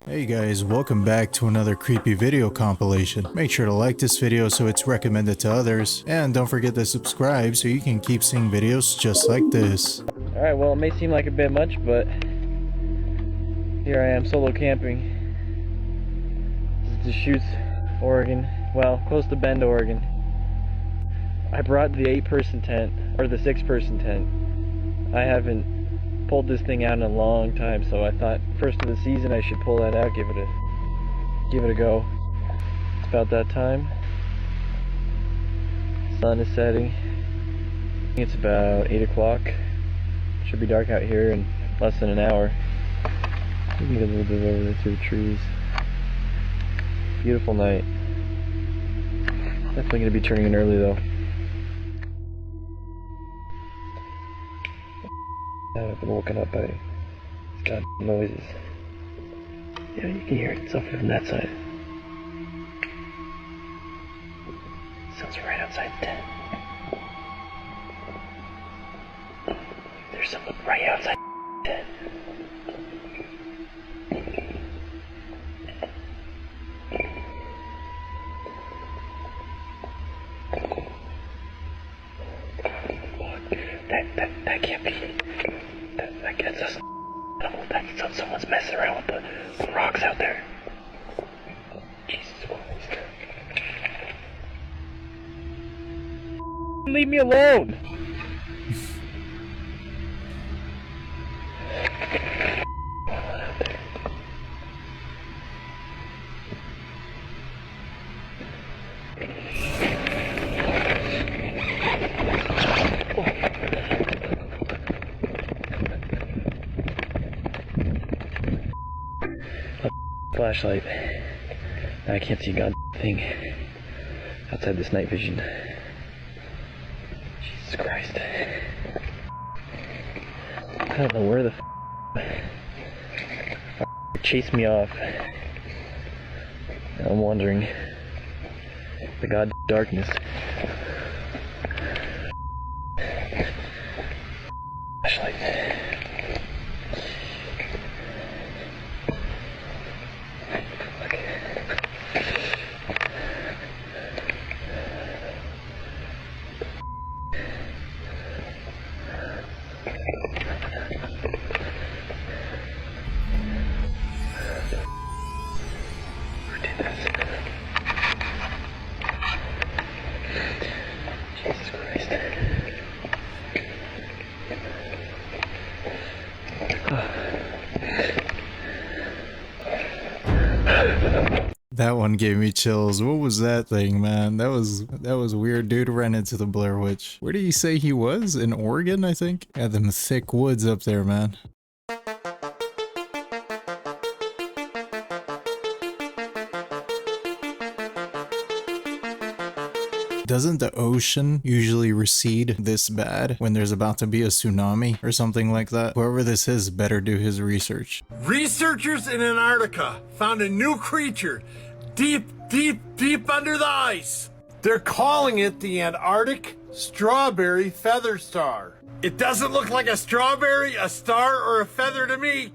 Hey guys, welcome back to another creepy video compilation. Make sure to like this video so it's recommended to others, and don't forget to subscribe so you can keep seeing videos just like this. Alright, well it may seem like a bit much, but here I am solo camping. This is Deschutes, Oregon. Well, close to Bend, Oregon. I brought the 8-person tent, or the 6-person tent. I haven't pulled this thing out in a long time, so I thought first of the season I should pull that out, give it a go. It's about that time. Sun is setting. It's about 8 o'clock. Should be dark out here in less than an hour. We can get a little bit over there through the trees. Beautiful night. Definitely going to be turning in early though. I've been woken up by these goddamn noises. Yeah, you can hear it. It's over from that side. Sounds right outside the tent. There's someone right outside the tent. That can't be. That gets us. That's someone's messing around with the rocks out there. Jesus Christ. Leave me alone! Flashlight. I can't see a god thing outside this night vision. Jesus Christ. I don't know where the chased me off. Now I'm wandering the god darkness. Flashlight. Jesus Christ. That one gave me chills. What was that thing, man? That was weird. Dude ran into the Blair Witch. Where did he say he was? In Oregon, I think? Yeah, them thick woods up there, man. Doesn't the ocean usually recede this bad when there's about to be a tsunami or something like that? Whoever this is better do his research. Researchers in Antarctica found a new creature deep under the ice. They're calling it the Antarctic strawberry feather star. It doesn't look like a strawberry, a star, or a feather to me,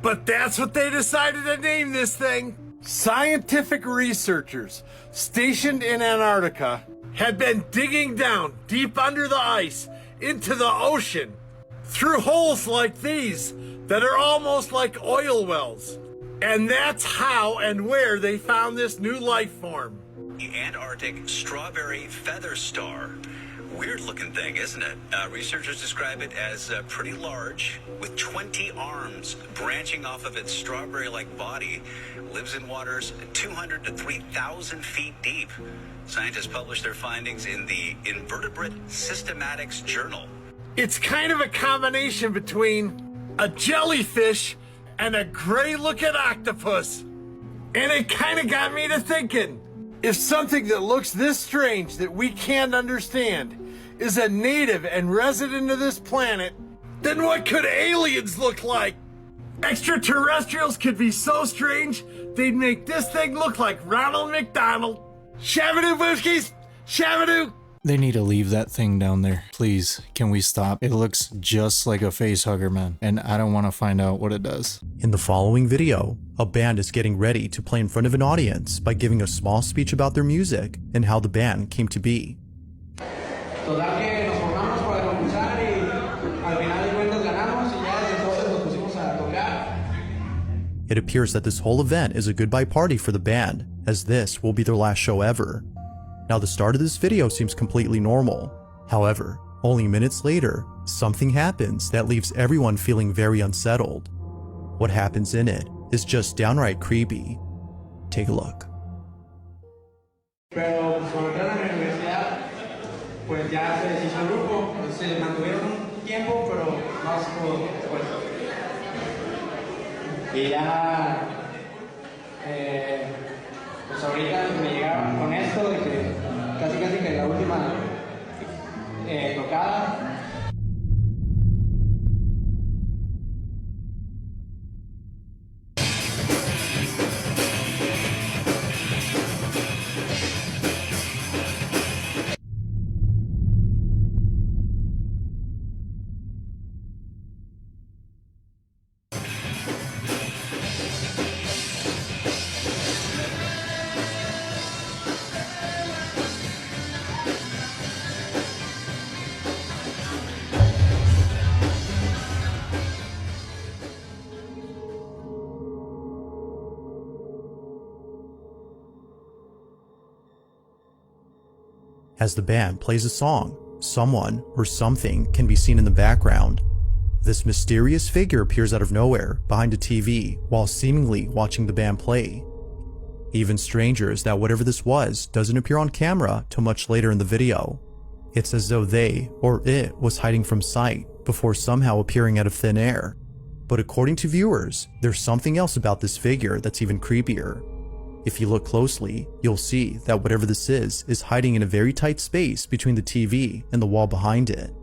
but that's what they decided to name this thing. Scientific researchers stationed in Antarctica had been digging down deep under the ice into the ocean through holes like these that are almost like oil wells. And that's how and where they found this new life form. The Antarctic strawberry feather star. Weird looking thing, isn't it? Researchers describe it as pretty large, with 20 arms branching off of its strawberry-like body. Lives in waters 200 to 3,000 feet deep. Scientists published their findings in the Invertebrate Systematics Journal. It's kind of a combination between a jellyfish and a gray-looking octopus. And it kind of got me to thinking, if something that looks this strange that we can't understand is a native and resident of this planet, then what could aliens look like? Extraterrestrials could be so strange, they'd make this thing look like Ronald McDonald. Shabadoo Booskies! Shabadoo! They need to leave that thing down there. Please, can we stop? It looks just like a face hugger, man, and I don't want to find out what it does. In the following video, a band is getting ready to play in front of an audience by giving a small speech about their music and how the band came to be. It appears that this whole event is a goodbye party for the band, as this will be their last show ever. Now the start of this video seems completely normal. However, only minutes later, something happens that leaves everyone feeling very unsettled. What happens in it is just downright creepy. Take a look. Pero cuando entraron a la universidad, pues ya se deshizo el grupo, se mantuvieron un tiempo, pero no se pudo después. Y ya, pues ahorita me llegaron con esto de que casi que la última tocada. As the band plays a song, someone or something can be seen in the background. This mysterious figure appears out of nowhere behind a TV while seemingly watching the band play. Even stranger is that whatever this was doesn't appear on camera till much later in the video. It's as though they or it was hiding from sight before somehow appearing out of thin air. But according to viewers, there's something else about this figure that's even creepier. If you look closely, you'll see that whatever this is hiding in a very tight space between the TV and the wall behind it.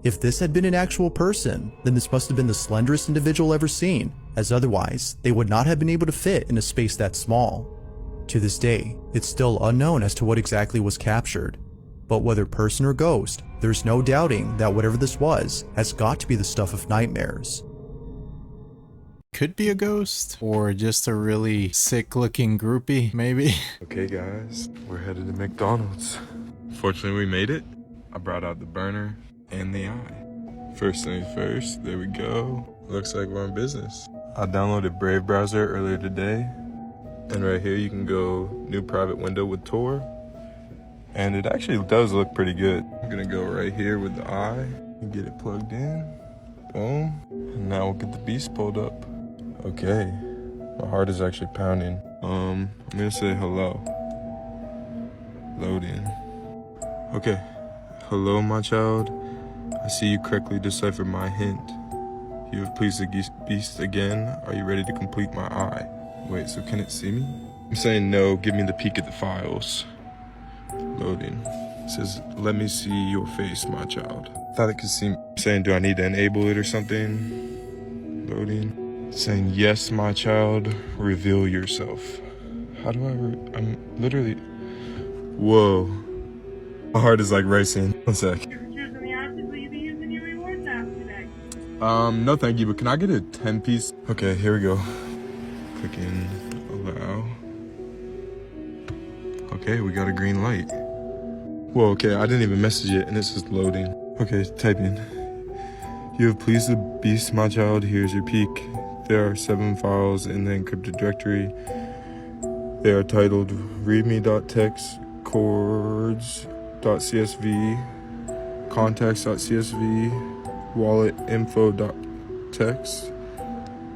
If this had been an actual person, then this must have been the slenderest individual ever seen, as otherwise, they would not have been able to fit in a space that small. To this day, it's still unknown as to what exactly was captured. But whether person or ghost, there's no doubting that whatever this was has got to be the stuff of nightmares. Could be a ghost, or just a really sick-looking groupie, maybe. Okay guys, we're headed to McDonald's. Fortunately we made it. I brought out the burner and the eye. First things first, there we go. Looks like we're in business. I downloaded Brave browser earlier today. And right here you can go new private window with Tor. And it actually does look pretty good. I'm gonna go right here with the eye and get it plugged in. Boom. And now we'll get the beast pulled up. Okay, my heart is actually pounding. I'm gonna say hello. Loading. Okay, hello my child. I see you correctly deciphered my hint. You have pleased the beast again. Are you ready to complete my eye? Wait, so can it see me? I'm saying no, give me the peek at the files. Loading. It says, let me see your face, my child. Thought it could see me. I'm saying, do I need to enable it or something? Loading. Saying, yes, my child, reveal yourself. How do I'm literally, whoa. My heart is like racing. One sec. No thank you, but can I get a 10-piece? Okay, here we go. Clicking allow. Okay, we got a green light. Whoa, okay, I didn't even message it and it's just loading. Okay, typing. You have pleased the beast, my child, here's your peek. There are 7 files in the encrypted directory. They are titled readme.txt, chords.csv, contacts.csv, walletinfo.txt,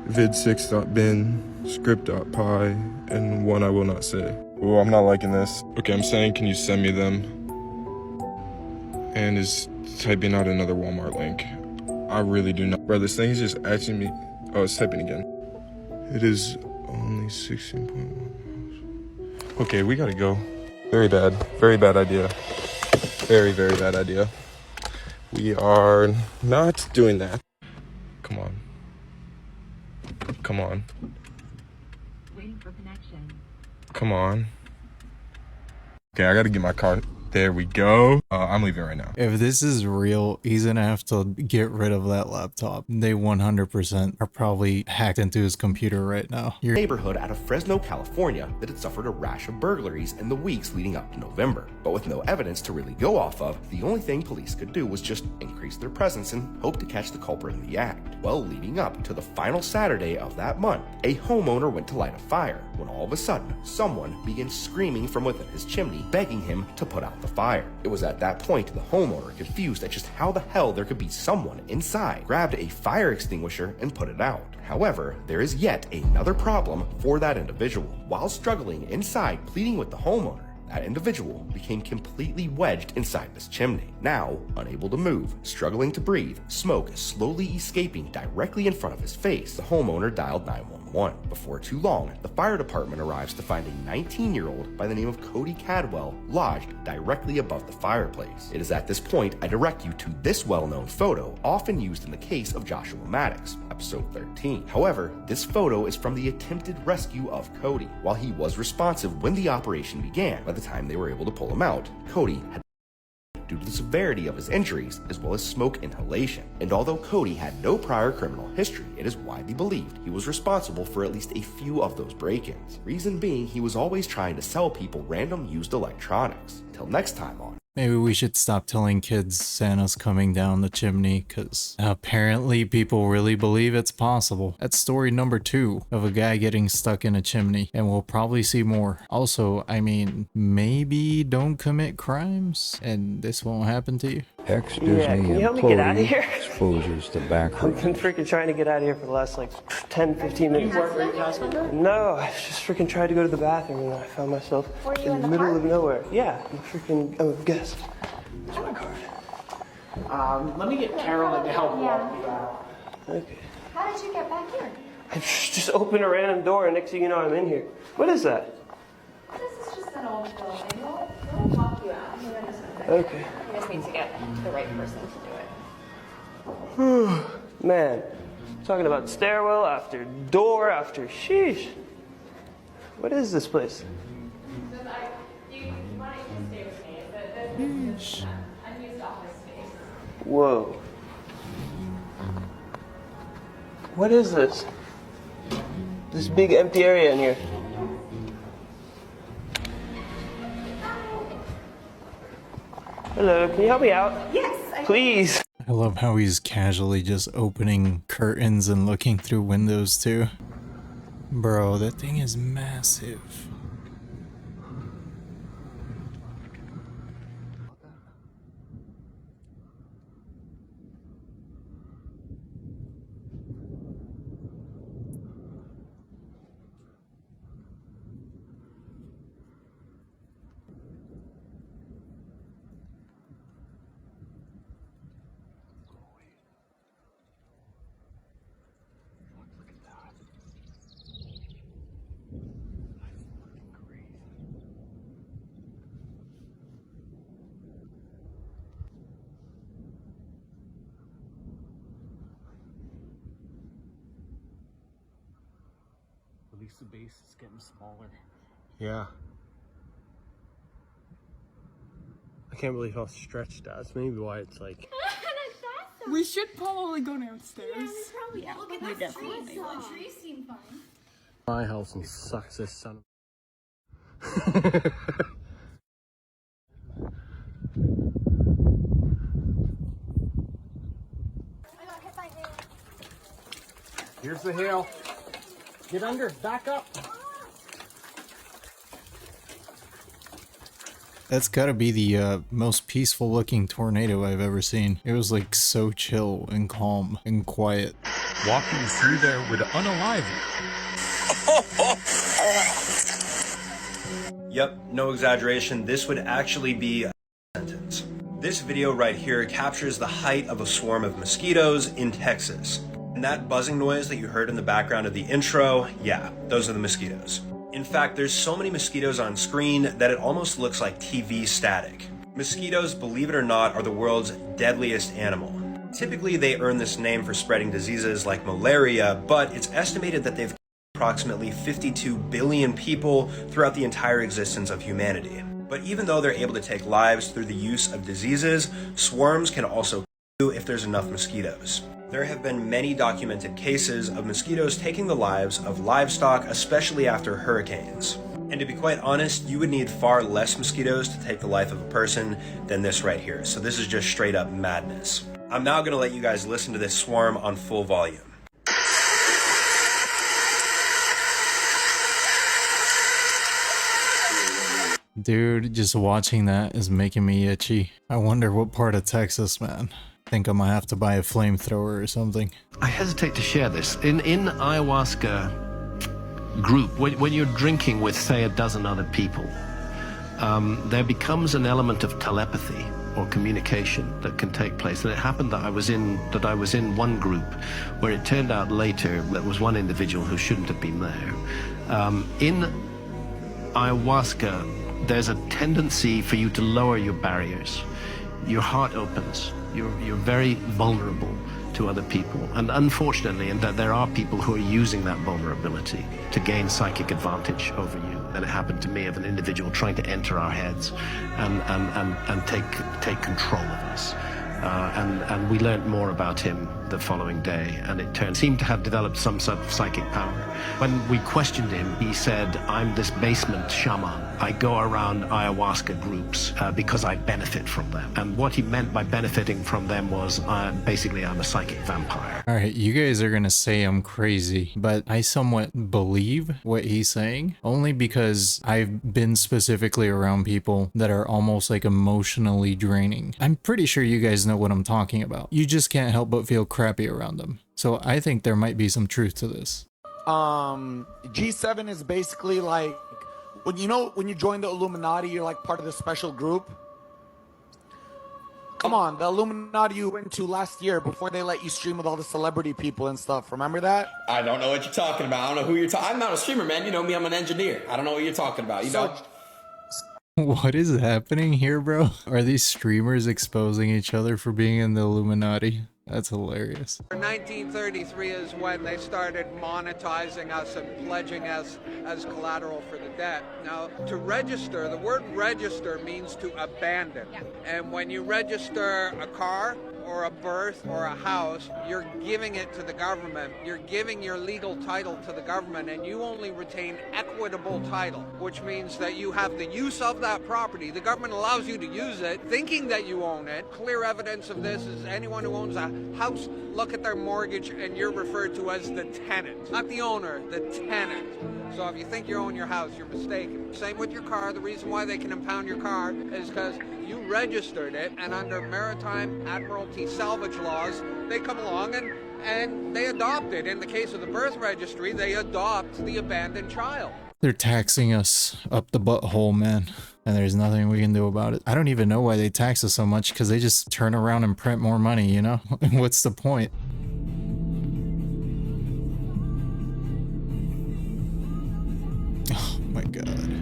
vid6.bin, script.py, and one I will not say. Oh, I'm not liking this. Okay, I'm saying, can you send me them? And is typing out another Walmart link. I really do not. Bro, this thing is just asking me. Oh, it's typing again. It is only 16.1. Okay, we gotta go. Very bad idea. Very bad idea. We are not doing that. Come on. Waiting for connection. Come on. Okay, I gotta get my car. There we go. I'm leaving right now. If this is real, he's gonna have to get rid of that laptop. They 100% are probably hacked into his computer right now. Neighborhood out of Fresno, California that had suffered a rash of burglaries in the weeks leading up to November. But with no evidence to really go off of, the only thing police could do was just increase their presence and hope to catch the culprit in the act. Well, leading up to the final Saturday of that month, a homeowner went to light a fire when all of a sudden, someone began screaming from within his chimney, begging him to put out the fire. It was at that point the homeowner, confused at just how the hell there could be someone inside, grabbed a fire extinguisher and put it out. However, there is yet another problem for that individual. While struggling inside, pleading with the homeowner, that individual became completely wedged inside this chimney. Now, unable to move, struggling to breathe, smoke slowly escaping directly in front of his face, the homeowner dialed 911. Before too long, the fire department arrives to find a 19-year-old by the name of Cody Cadwell lodged directly above the fireplace. It is at this point I direct you to this well-known photo, often used in the case of Joshua Maddox, episode 13. However, this photo is from the attempted rescue of Cody. While he was responsive when the operation began, by the time they were able to pull him out, Cody had due to the severity of his injuries as well as smoke inhalation. And although Cody had no prior criminal history, it is widely believed he was responsible for at least a few of those break-ins. Reason being, he was always trying to sell people random used electronics. Till next time on Maybe we should stop telling kids Santa's coming down the chimney, because apparently people really believe it's possible. That's story number 2 of a guy getting stuck in a chimney, and we'll probably see more. Also, I mean, maybe don't commit crimes, and this won't happen to you. Ex-Disney can you help me get out of here? exposes tobacco. I've been freaking trying to get out of here for the last like 10, 15 minutes. You weren't responsible? No, I just freaking tried to go to the bathroom and I found myself in the middle of nowhere. Yeah, I'm freaking, guess. Where's my card? Let me get Carolyn to help walk you out. Okay. How did you get back here? I just opened a random door and next thing you know I'm in here. What is that? This is just an old building. We'll walk you out. You're gonna something. Okay. You just need to get the right person to do it. Man, talking about stairwell after door after sheesh. What is this place? Whoa. What is this? This big empty area in here. Hello, can you help me out? Yes, Please. I love how he's casually just opening curtains and looking through windows too. Bro, that thing is massive. At least the base is getting smaller. Yeah. I can't believe how stretched that's maybe why it's like. We should probably go downstairs. Yeah, look at that tree. The trees seem fine. My house and sucks this son of. Here's the hail. Get under, back up. That's gotta be the most peaceful looking tornado I've ever seen. It was like so chill and calm and quiet. Walking through there would unalive you. Yep, no exaggeration, this would actually be a sentence. This video right here captures the height of a swarm of mosquitoes in Texas. And that buzzing noise that you heard in the background of the intro, yeah, those are the mosquitoes. In fact, there's so many mosquitoes on screen that it almost looks like TV static. Mosquitoes, believe it or not, are the world's deadliest animal. Typically, they earn this name for spreading diseases like malaria, but it's estimated that they've killed approximately 52 billion people throughout the entire existence of humanity. But even though they're able to take lives through the use of diseases, swarms can also kill if there's enough mosquitoes. There have been many documented cases of mosquitoes taking the lives of livestock, especially after hurricanes. And to be quite honest, you would need far less mosquitoes to take the life of a person than this right here. So this is just straight up madness. I'm now gonna let you guys listen to this swarm on full volume. Dude, just watching that is making me itchy. I wonder what part of Texas, man. I think I might have to buy a flamethrower or something. I hesitate to share this. In ayahuasca group, when you're drinking with, say, a dozen other people, there becomes an element of telepathy or communication that can take place. And it happened that I was in one group where it turned out later that was one individual who shouldn't have been there. In ayahuasca, there's a tendency for you to lower your barriers. Your heart opens. You're very vulnerable to other people. And unfortunately, and that there are people who are using that vulnerability to gain psychic advantage over you. And it happened to me of an individual trying to enter our heads and take control of us. And we learned more about him the following day, and it seemed to have developed some sort of psychic power. When we questioned him, he said, "I'm this basement shaman. I go around ayahuasca groups because I benefit from them." And what he meant by benefiting from them was basically I'm a psychic vampire. All right, you guys are gonna say I'm crazy, but I somewhat believe what he's saying, only because I've been specifically around people that are almost like emotionally draining. I'm pretty sure you guys know what I'm talking about. You just can't help but feel crappy around them. So I think there might be some truth to this. G7 is basically like, when you join the Illuminati, you're like part of the special group. Come on, the Illuminati you went to last year before they let you stream with all the celebrity people and stuff. Remember that? I don't know what you're talking about. I don't know who you're talking. I'm not a streamer, man. You know me, I'm an engineer. I don't know what you're talking about. You know? What is happening here, bro? Are these streamers exposing each other for being in the Illuminati? That's hilarious. 1933 is when they started monetizing us and pledging us as collateral for the debt. Now, to register, the word register means to abandon. And when you register a car or a berth or a house, you're giving it to the government. You're giving your legal title to the government, and you only retain equitable title, which means that you have the use of that property. The government allows you to use it, thinking that you own it. Clear evidence of this is anyone who owns a house, look at their mortgage, and you're referred to as the tenant. Not the owner, the tenant. So if you think you own your house, you're mistaken. Same with your car. The reason why they can impound your car is because you registered it, and under maritime admiralty salvage laws, they come along and they adopt it. In the case of the birth registry, they adopt the abandoned child. They're taxing us up the butthole, man. And there's nothing we can do about it. I don't even know why they tax us so much, because they just turn around and print more money, you know? What's the point? Oh my god.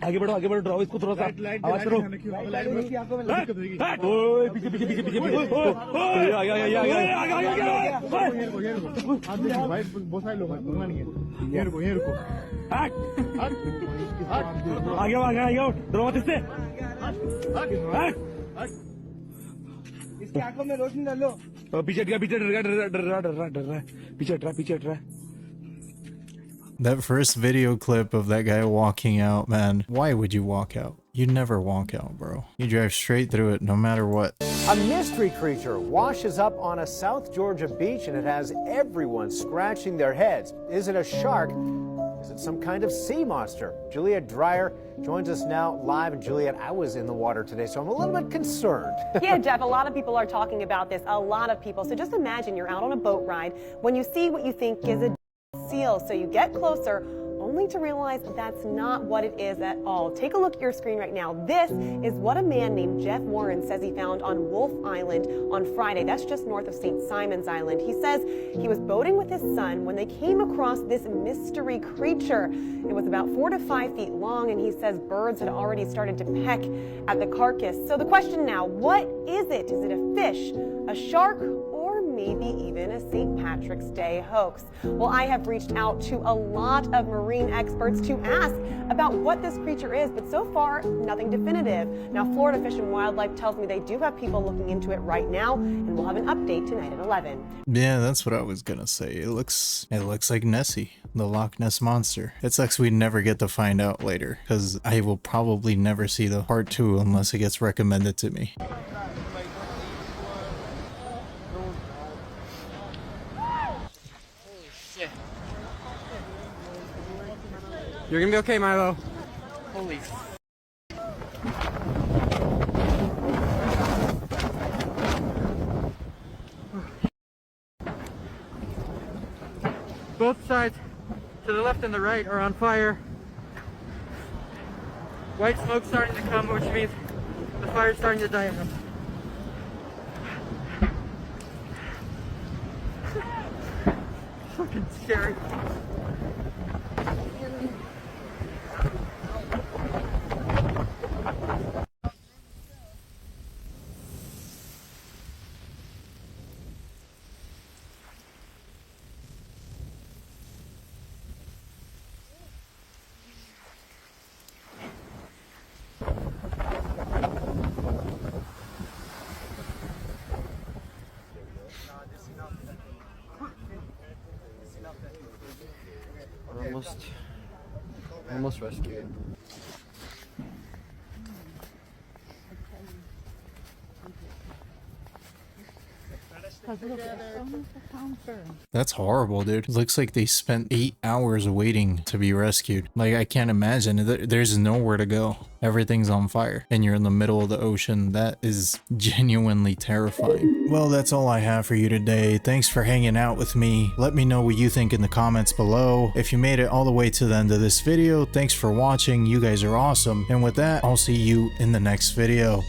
आगे भाई आगे बढ़ो draw इसको थोड़ा सा आवाज करो पीछे पीछे पीछे पीछे भाई बहुत सारे लोग ये रुको आगे ड्रॉ मत इससे इसकी आंखों में रोशनी डालो पीछे डर रहा है पीछे हट रहा है That first video clip of that guy walking out, man. Why would you walk out? You never walk out, bro. You drive straight through it no matter what. A mystery creature washes up on a South Georgia beach and it has everyone scratching their heads. Is it a shark? Is it some kind of sea monster? Juliet Dreyer joins us now live. And Juliet, I was in the water today, so I'm a little bit concerned. Yeah, Jeff, a lot of people are talking about this. A lot of people. So just imagine you're out on a boat ride when you see what you think is a seal. So you get closer, only only to realize that's not what it is at all. Take a look at your screen right now. This is what a man named Jeff Warren says he found on Wolf Island on Friday. That's just north of St. Simon's Island. He says he was boating with his son when they came across this mystery creature. It was about 4 to 5 feet long, and he says birds had already started to peck at the carcass. So the question now, what is it? Is it a fish, a shark, or maybe even a St. Patrick's Day hoax? Well, I have reached out to a lot of marine experts to ask about what this creature is, but so far, nothing definitive. Now, Florida Fish and Wildlife tells me they do have people looking into it right now, and we'll have an update tonight at 11. Yeah, that's what I was gonna say. It looks like Nessie, the Loch Ness Monster. It sucks we never get to find out later, because I will probably never see the part 2 unless it gets recommended to me. You're gonna be okay, Milo. Holy Both sides, to the left and the right, are on fire. White smoke starting to come, which means the fire's starting to die out. Fucking scary. Almost rescued. That's horrible, dude. It looks like they spent 8 hours waiting to be rescued. Like, I can't imagine. There's nowhere to go. Everything's on fire and you're in the middle of the ocean. That is genuinely terrifying. Well, that's all I have for you today. Thanks for hanging out with me. Let me know what you think in the comments below. If you made it all the way to the end of this video, thanks for watching. You guys are awesome. And with that, I'll see you in the next video.